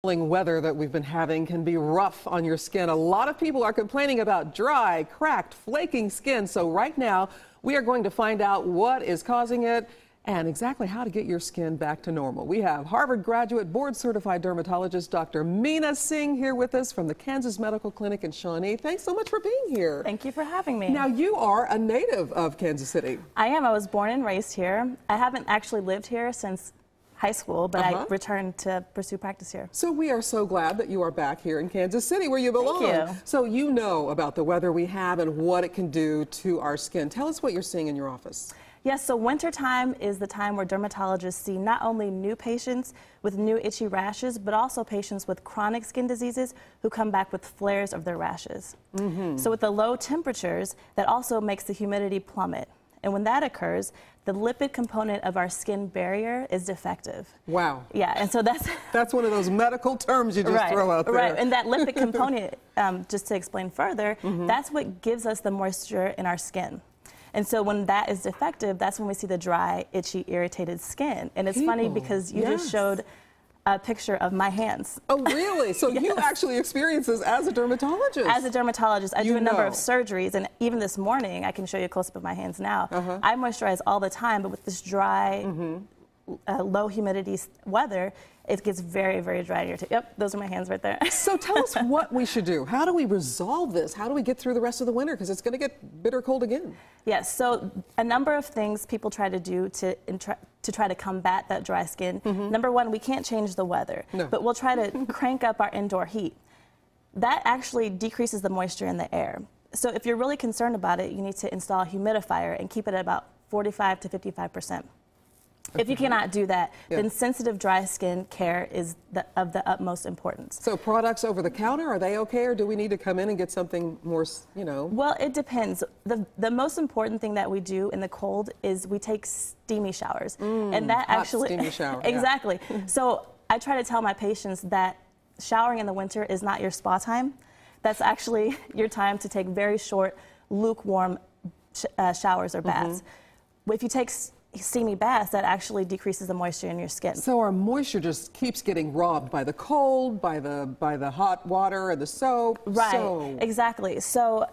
Weather that we've been having can be rough on your skin. A lot of people are complaining about dry, cracked, flaking skin. So right now we are going to find out what is causing it and exactly how to get your skin back to normal. We have Harvard graduate, board certified dermatologist Dr. Meena Singh here with us from the Kansas Medical Clinic in Shawnee. Thanks so much for being here. Thank you for having me. Now you are a native of Kansas City. I am. I was born and raised here. I haven't actually lived here since high school, but I returned to pursue practice here. So we are so glad that you are back here in Kansas City where you belong. Thank you. So you know about the weather we have and what it can do to our skin. Tell us what you're seeing in your office. Yes, so wintertime is the time where dermatologists see not only new patients with new itchy rashes, but also patients with chronic skin diseases who come back with flares of their rashes. So with the low temperatures, that also makes the humidity plummet. And when that occurs, the lipid component of our skin barrier is defective. Wow. Yeah, and so that's one of those medical terms you just throw out there. Right, and that lipid component, just to explain further, that's what gives us the moisture in our skin. And so when that is defective, that's when we see the dry, itchy, irritated skin. And it's funny because you just showed a picture of my hands. Oh, really? So you actually experience this as a dermatologist? As a dermatologist, I do a number of surgeries, and even this morning, I can show you a close-up of my hands now. I moisturize all the time, but with this dry, low humidity weather, it gets very, very dry and irritating. Yep, those are my hands right there. So tell us what we should do. How do we resolve this? How do we get through the rest of the winter? Because it's going to get bitter cold again. Yes, so a number of things people try to do to try to combat that dry skin. Number one, we can't change the weather, but we'll try to crank up our indoor heat. That actually decreases the moisture in the air. So if you're really concerned about it, you need to install a humidifier and keep it at about 45 to 55%. If you cannot do that, then sensitive dry skin care is of the utmost importance. So products over the counter, are they okay, or do we need to come in and get something more, you know? Well, it depends. The most important thing that we do in the cold is we take steamy showers. And that actually, steamy shower. Exactly. So I try to tell my patients that showering in the winter is not your spa time. That's actually your time to take very short, lukewarm showers or baths. If you take steamy baths, that actually decreases the moisture in your skin. So our moisture just keeps getting robbed by the cold, by the hot water and the soap. Right, exactly. So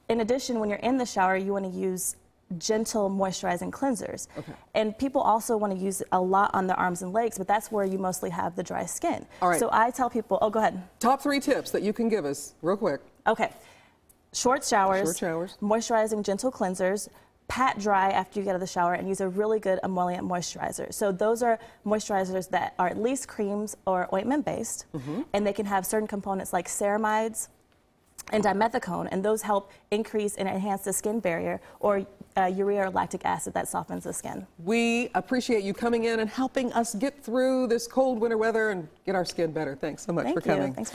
in addition, when you're in the shower, you want to use gentle moisturizing cleansers. And people also want to use a lot on the arms and legs, but that's where you mostly have the dry skin. All right. So I tell people, go ahead. Top 3 tips that you can give us real quick. Okay. Short showers, moisturizing gentle cleansers, pat dry after you get out of the shower, and use a really good emollient moisturizer. So those are moisturizers that are at least creams or ointment based, and they can have certain components like ceramides and dimethicone, and those help increase and enhance the skin barrier, or urea or lactic acid that softens the skin. We appreciate you coming in and helping us get through this cold winter weather and get our skin better. Thanks so much for coming. Thanks.